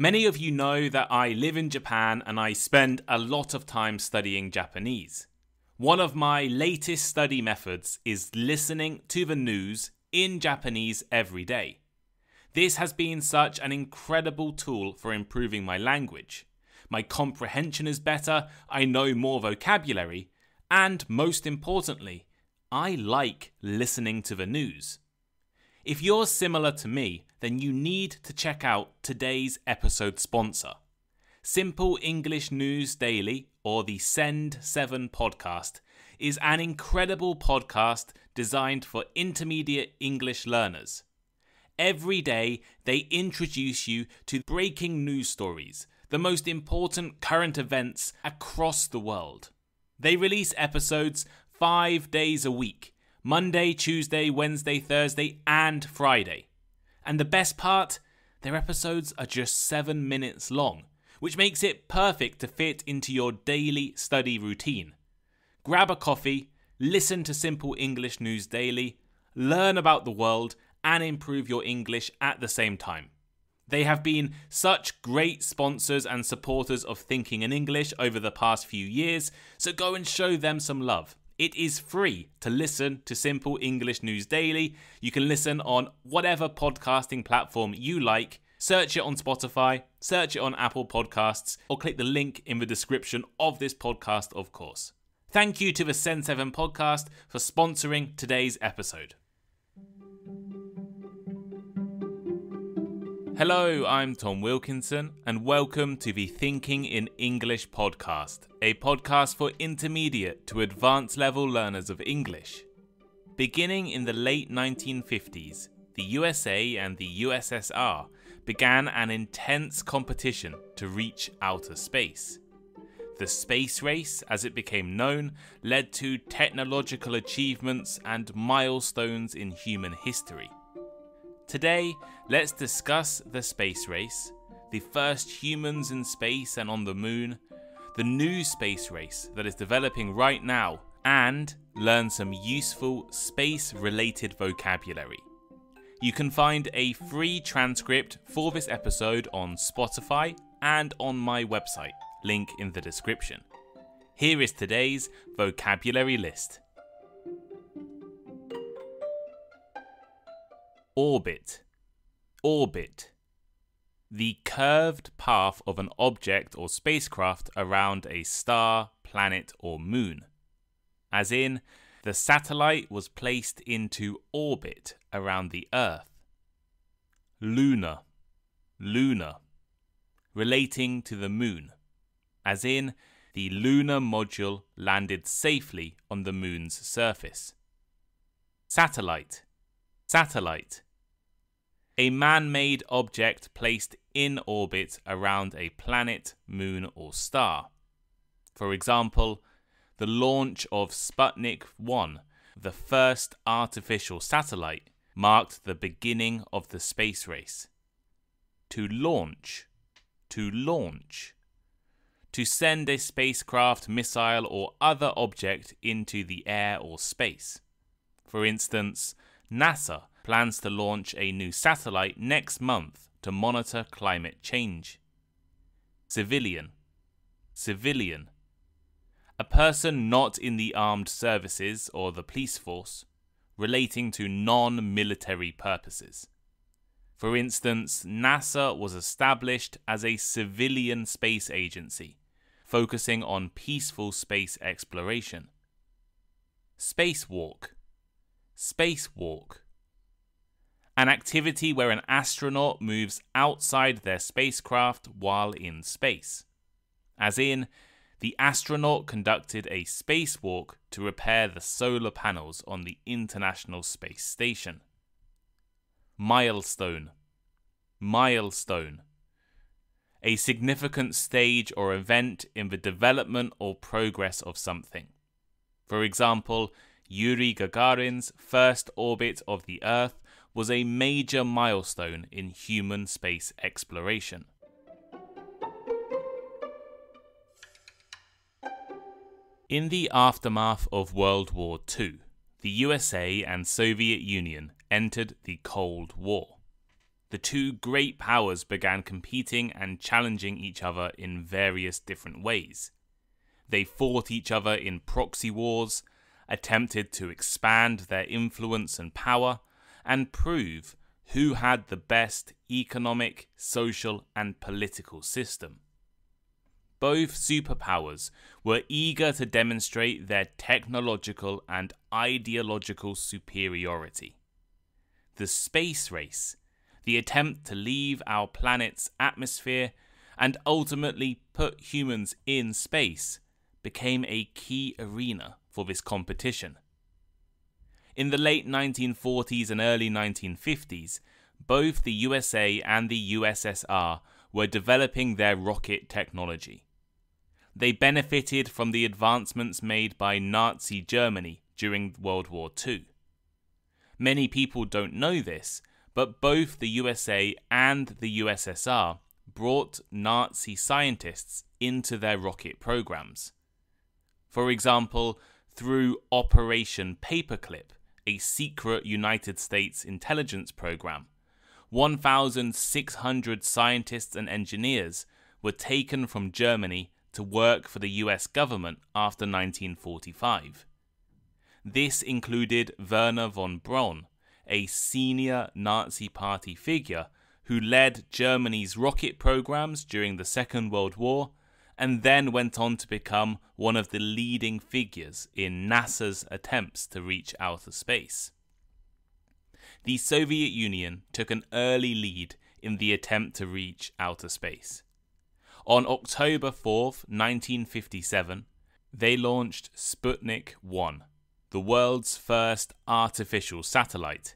Many of you know that I live in Japan and I spend a lot of time studying Japanese. One of my latest study methods is listening to the news in Japanese every day. This has been such an incredible tool for improving my language. My comprehension is better, I know more vocabulary, and most importantly, I like listening to the news. If you're similar to me, then you need to check out today's episode sponsor. Simple English News Daily, or the Send 7 podcast, is an incredible podcast designed for intermediate English learners. Every day, they introduce you to breaking news stories, the most important current events across the world. They release episodes 5 days a week, Monday, Tuesday, Wednesday, Thursday, and Friday. And the best part, their episodes are just 7 minutes long, which makes it perfect to fit into your daily study routine. Grab a coffee, listen to Simple English News Daily, learn about the world, and improve your English at the same time. They have been such great sponsors and supporters of Thinking in English over the past few years, so go and show them some love. It is free to listen to Simple English News Daily. You can listen on whatever podcasting platform you like. Search it on Spotify, search it on Apple Podcasts, or click the link in the description of this podcast, of course. Thank you to the Send 7 podcast for sponsoring today's episode. Hello, I'm Tom Wilkinson, and welcome to the Thinking in English podcast, a podcast for intermediate to advanced level learners of English. Beginning in the late 1950s, the USA and the USSR began an intense competition to reach outer space. The space race, as it became known, led to technological achievements and milestones in human history. Today, let's discuss the space race, the first humans in space and on the moon, the new space race that is developing right now, and learn some useful space-related vocabulary. You can find a free transcript for this episode on Spotify and on my website, link in the description. Here is today's vocabulary list. Orbit. Orbit. The curved path of an object or spacecraft around a star, planet, or moon. As in, the satellite was placed into orbit around the Earth. Lunar. Lunar. Relating to the moon. As in, the lunar module landed safely on the moon's surface. Satellite. Satellite. A man-made object placed in orbit around a planet, moon, or star. For example, the launch of Sputnik 1, the first artificial satellite, marked the beginning of the space race. To launch. To launch. To send a spacecraft, missile, or other object into the air or space. For instance, NASA plans to launch a new satellite next month to monitor climate change. Civilian. Civilian. A person not in the armed services or the police force, relating to non-military purposes. For instance, NASA was established as a civilian space agency, focusing on peaceful space exploration. Spacewalk. Spacewalk. An activity where an astronaut moves outside their spacecraft while in space. As in, the astronaut conducted a spacewalk to repair the solar panels on the International Space Station. Milestone. Milestone. A significant stage or event in the development or progress of something. For example, Yuri Gagarin's first orbit of the Earth was a major milestone in human space exploration. In the aftermath of World War II, the USA and Soviet Union entered the Cold War. the two great powers began competing and challenging each other in various different ways. They fought each other in proxy wars, attempted to expand their influence and power, and prove who had the best economic, social, and political system. Both superpowers were eager to demonstrate their technological and ideological superiority. The space race, the attempt to leave our planet's atmosphere and ultimately put humans in space, became a key arena for this competition. In the late 1940s and early 1950s, both the USA and the USSR were developing their rocket technology. They benefited from the advancements made by Nazi Germany during World War II. Many people don't know this, but both the USA and the USSR brought Nazi scientists into their rocket programs. For example, through Operation Paperclip, a secret United States intelligence program, 1,600 scientists and engineers were taken from Germany to work for the US government after 1945. This included Wernher von Braun, a senior Nazi Party figure who led Germany's rocket programs during the Second World War and then went on to become one of the leading figures in NASA's attempts to reach outer space. The Soviet Union took an early lead in the attempt to reach outer space. On October 4th, 1957, they launched Sputnik 1, the world's first artificial satellite.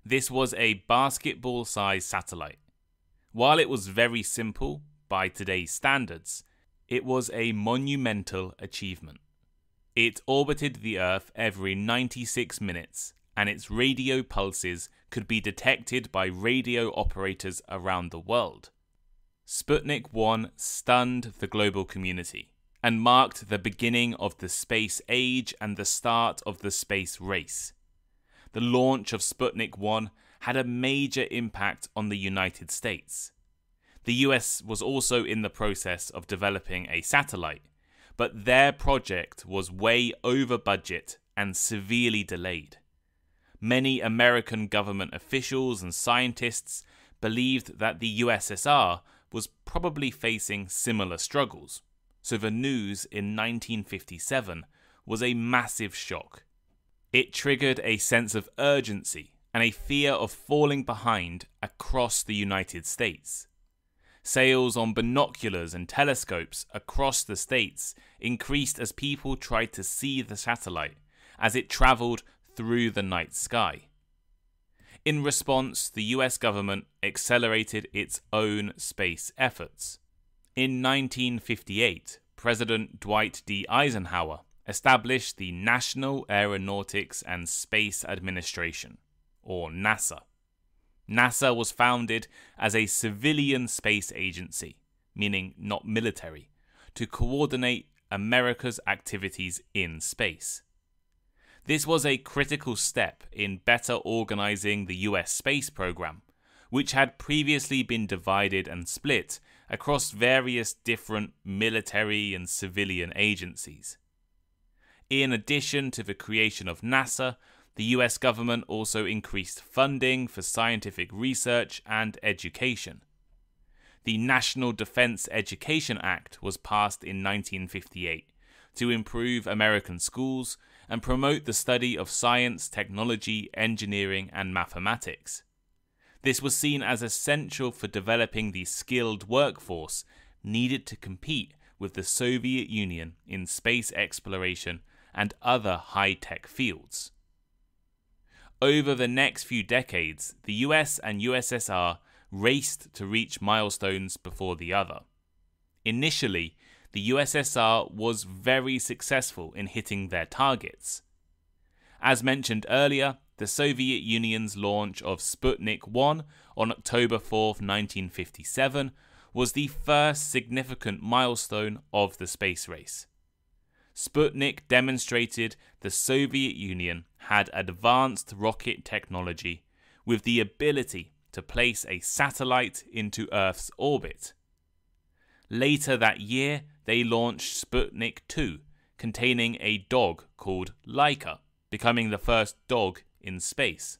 This was a basketball-sized satellite. While it was very simple by today's standards, it was a monumental achievement. It orbited the Earth every 96 minutes, and its radio pulses could be detected by radio operators around the world. Sputnik 1 stunned the global community and marked the beginning of the space age and the start of the space race. The launch of Sputnik 1 had a major impact on the United States. The US was also in the process of developing a satellite, but their project was way over budget and severely delayed. Many American government officials and scientists believed that the USSR was probably facing similar struggles, so the news in 1957 was a massive shock. It triggered a sense of urgency and a fear of falling behind across the United States. Sales on binoculars and telescopes across the states increased as people tried to see the satellite as it travelled through the night sky. In response, the US government accelerated its own space efforts. In 1958, President Dwight D. Eisenhower established the National Aeronautics and Space Administration, or NASA. NASA was founded as a civilian space agency, meaning not military, to coordinate America's activities in space. This was a critical step in better organizing the US space program, which had previously been divided and split across various different military and civilian agencies. In addition to the creation of NASA, the US government also increased funding for scientific research and education. The National Defense Education Act was passed in 1958 to improve American schools and promote the study of science, technology, engineering, and mathematics. This was seen as essential for developing the skilled workforce needed to compete with the Soviet Union in space exploration and other high-tech fields. Over the next few decades, the US and USSR raced to reach milestones before the other. Initially, the USSR was very successful in hitting their targets. As mentioned earlier, the Soviet Union's launch of Sputnik 1 on October 4, 1957, was the first significant milestone of the space race. Sputnik demonstrated the Soviet Union had advanced rocket technology with the ability to to place a satellite into Earth's orbit. Later that year, they launched Sputnik 2, containing a dog called Laika, becoming the first dog in space.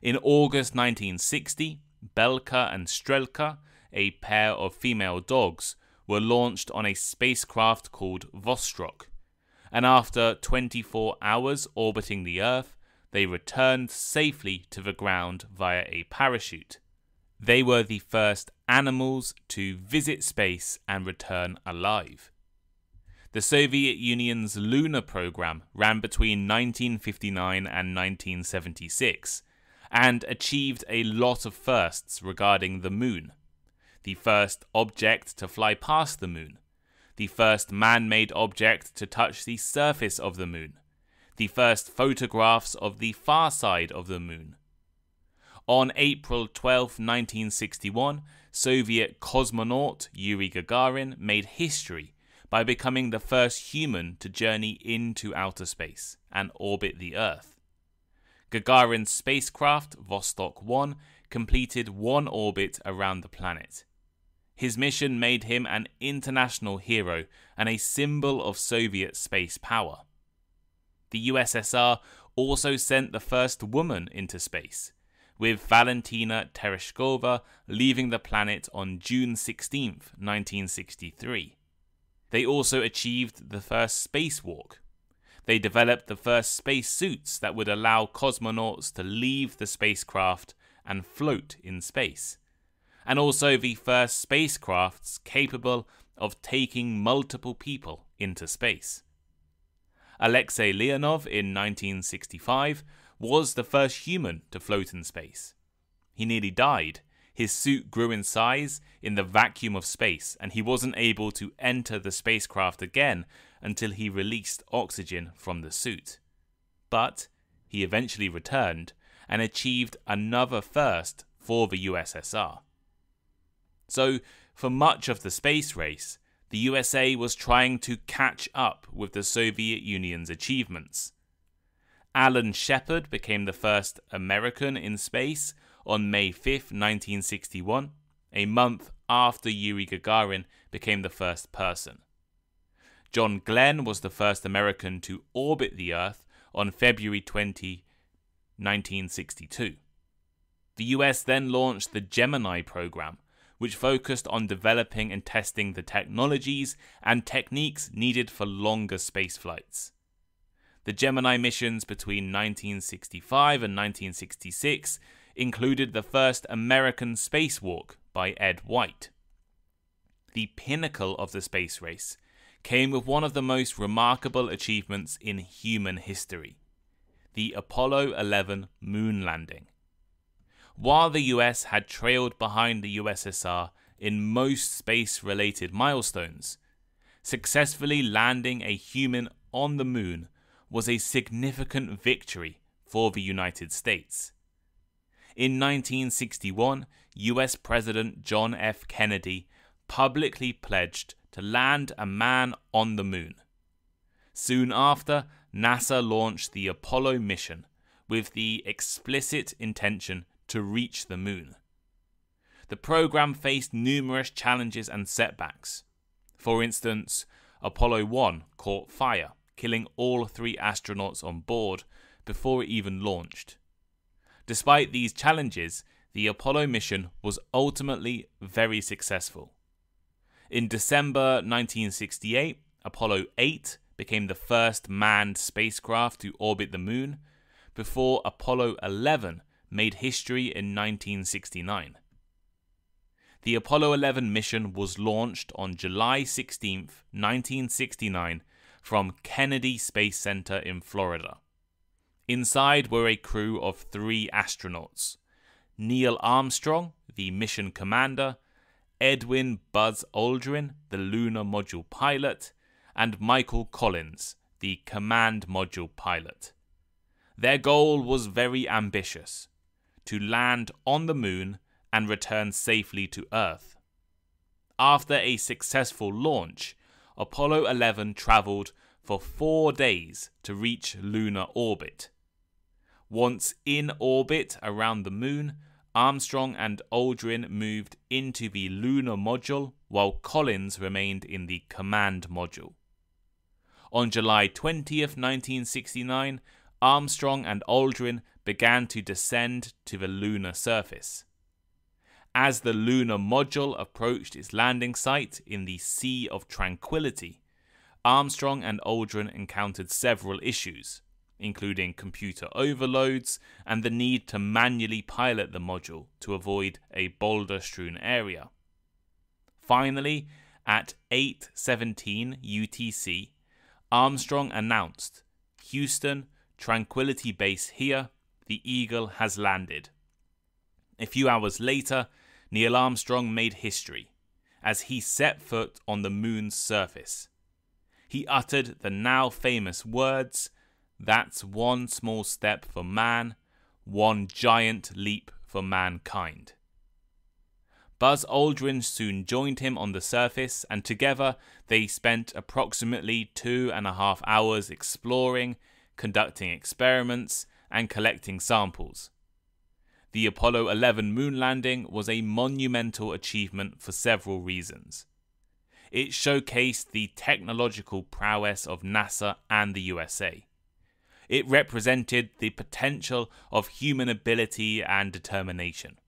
In August 1960, Belka and Strelka, a pair of female dogs, were launched on a spacecraft called Vostok, and after 24 hours orbiting the Earth, they returned safely to the ground via a parachute. They were the first animals to visit space and return alive. The Soviet Union's Lunar program ran between 1959 and 1976 and achieved a lot of firsts regarding the moon. The first object to fly past the moon, the first man-made object to touch the surface of the moon, the first photographs of the far side of the moon. On April 12, 1961, Soviet cosmonaut Yuri Gagarin made history by becoming the first human to journey into outer space and orbit the Earth. Gagarin's spacecraft, Vostok 1, completed one orbit around the planet. His mission made him an international hero and a symbol of Soviet space power. The USSR also sent the first woman into space, with Valentina Tereshkova leaving the planet on June 16, 1963. They also achieved the first spacewalk. They developed the first spacesuits that would allow cosmonauts to leave the spacecraft and float in space, and also the first spacecrafts capable of taking multiple people into space. Alexei Leonov in 1965 was the first human to float in space. He nearly died. His suit grew in size in the vacuum of space, and he wasn't able to enter the spacecraft again until he released oxygen from the suit. But he eventually returned and achieved another first for the USSR. So, for much of the space race, the USA was trying to catch up with the Soviet Union's achievements. Alan Shepard became the first American in space on May 5, 1961, a month after Yuri Gagarin became the first person. John Glenn was the first American to orbit the Earth on February 20, 1962. The US then launched the Gemini program, which focused on developing and testing the technologies and techniques needed for longer space flights. The Gemini missions between 1965 and 1966 included the first American spacewalk by Ed White. The pinnacle of the space race came with one of the most remarkable achievements in human history, the Apollo 11 moon landing. While the US had trailed behind the USSR in most space-related milestones, successfully landing a human on the moon was a significant victory for the United States. In 1961, US President John F. Kennedy publicly pledged to land a man on the moon. Soon after, NASA launched the Apollo mission with the explicit intention to reach the moon. The program faced numerous challenges and setbacks. For instance, Apollo 1 caught fire, killing all 3 astronauts on board before it even launched. Despite these challenges, the Apollo mission was ultimately very successful. In December 1968, Apollo 8 became the first manned spacecraft to orbit the moon, before Apollo 11 made history in 1969. The Apollo 11 mission was launched on July 16, 1969, from Kennedy Space Center in Florida. Inside were a crew of 3 astronauts: Neil Armstrong, the mission commander, Edwin Buzz Aldrin, the lunar module pilot, and Michael Collins, the command module pilot. Their goal was very ambitious: to land on the moon and return safely to Earth. After a successful launch, Apollo 11 traveled for 4 days to reach lunar orbit. Once in orbit around the moon, Armstrong and Aldrin moved into the Lunar module while Collins remained in the Command module. On July 20th, 1969, Armstrong and Aldrin began to descend to the lunar surface. As the Lunar module approached its landing site in the Sea of Tranquility, Armstrong and Aldrin encountered several issues, including computer overloads and the need to manually pilot the module to avoid a boulder-strewn area. Finally, at 8:17 UTC, Armstrong announced, "Houston, Tranquility Base here, the Eagle has landed." A few hours later, Neil Armstrong made history as he set foot on the moon's surface. He uttered the now famous words, "That's one small step for man, one giant leap for mankind." Buzz Aldrin soon joined him on the surface, and together they spent approximately 2.5 hours exploring, conducting experiments, and collecting samples. The Apollo 11 moon landing was a monumental achievement for several reasons. It showcased the technological prowess of NASA and the USA. It represented the potential of human ability and determination.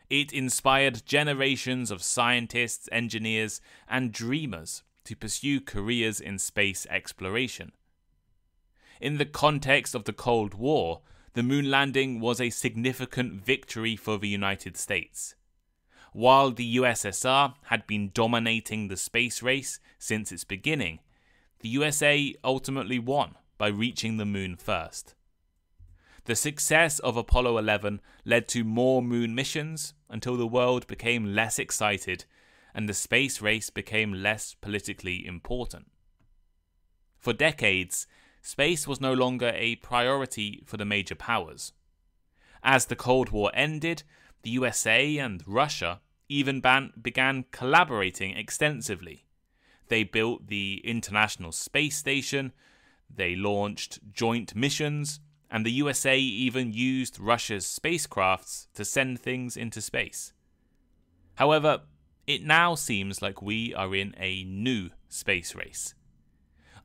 It inspired generations of scientists, engineers, and dreamers to pursue careers in space exploration. In the context of the Cold War, the moon landing was a significant victory for the United States. While the USSR had been dominating the space race since its beginning, the USA ultimately won by reaching the moon first. The success of Apollo 11 led to more moon missions until the world became less excited and the space race became less politically important. For decades, space was no longer a priority for the major powers. As the Cold War ended, the USA and Russia even began collaborating extensively. They built the International Space Station, they launched joint missions, and the USA even used Russia's spacecrafts to send things into space. However, it now seems like we are in a new space race.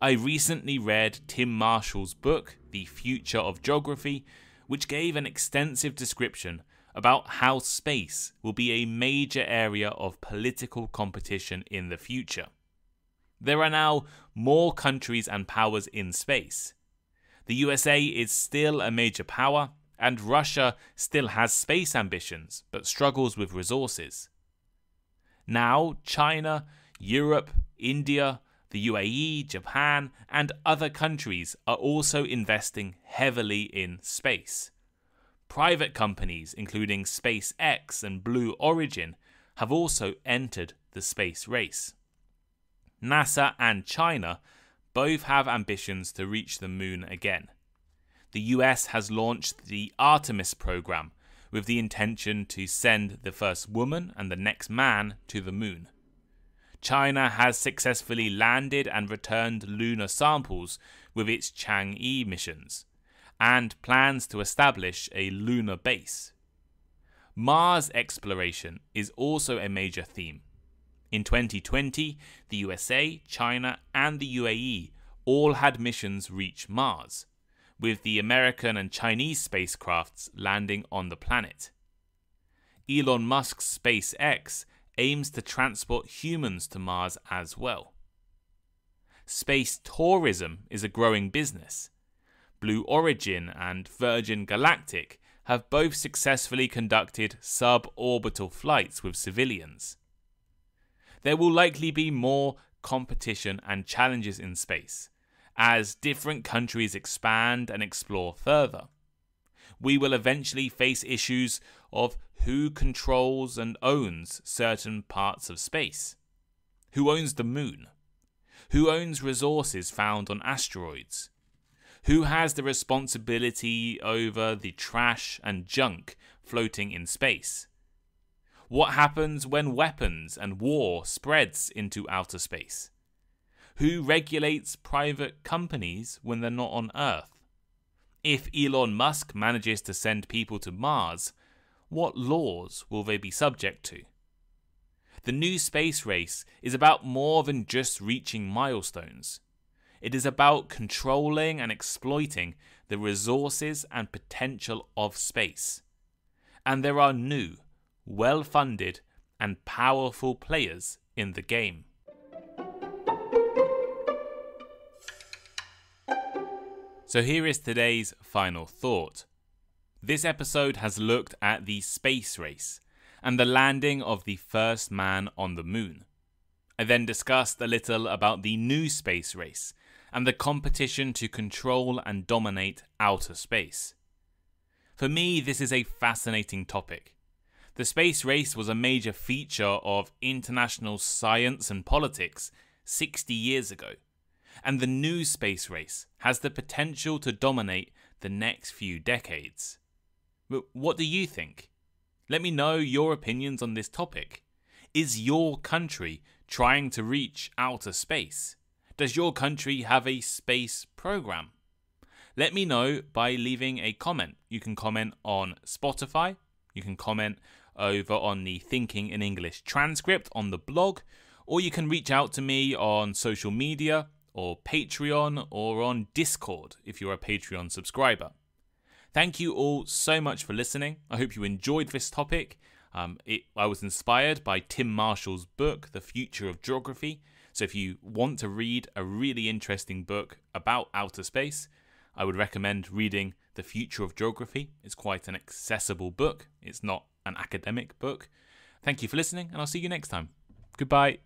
I recently read Tim Marshall's book, The Future of Geography, which gave an extensive description about how space will be a major area of political competition in the future. There are now more countries and powers in space. The USA is still a major power, and Russia still has space ambitions, but struggles with resources. Now, China, Europe, India, the UAE, Japan, and other countries are also investing heavily in space. Private companies, including SpaceX and Blue Origin, have also entered the space race. NASA and China both have ambitions to reach the moon again. The US has launched the Artemis program with the intention to send the first woman and the next man to the moon. China has successfully landed and returned lunar samples with its Chang'e missions, and plans to establish a lunar base. Mars exploration is also a major theme. In 2020, the USA, China, and the UAE all had missions reach Mars, with the American and Chinese spacecrafts landing on the planet. Elon Musk's SpaceX aims to transport humans to Mars as well. Space tourism is a growing business. Blue Origin and Virgin Galactic have both successfully conducted suborbital flights with civilians. There will likely be more competition and challenges in space as different countries expand and explore further. We will eventually face issues of who controls and owns certain parts of space. Who owns the moon? Who owns resources found on asteroids? Who has the responsibility over the trash and junk floating in space? What happens when weapons and war spreads into outer space? Who regulates private companies when they're not on Earth? If Elon Musk manages to send people to Mars, what laws will they be subject to? The new space race is about more than just reaching milestones. It is about controlling and exploiting the resources and potential of space. And there are new, well-funded, and powerful players in the game. So here is today's final thought. This episode has looked at the space race and the landing of the first man on the moon. I then discussed a little about the new space race and the competition to control and dominate outer space. For me, this is a fascinating topic. The space race was a major feature of international science and politics 60 years ago, and the new space race has the potential to dominate the next few decades. But what do you think? Let me know your opinions on this topic. Is your country trying to reach outer space? Does your country have a space program? Let me know by leaving a comment. You can comment on Spotify. You can comment over on the Thinking in English transcript on the blog. Or you can reach out to me on social media or Patreon or on Discord if you're a Patreon subscriber. Thank you all so much for listening. I hope you enjoyed this topic. I was inspired by Tim Marshall's book, The Future of Geography. So if you want to read a really interesting book about outer space, I would recommend reading The Future of Geography. It's quite an accessible book. It's not an academic book. Thank you for listening, and I'll see you next time. Goodbye.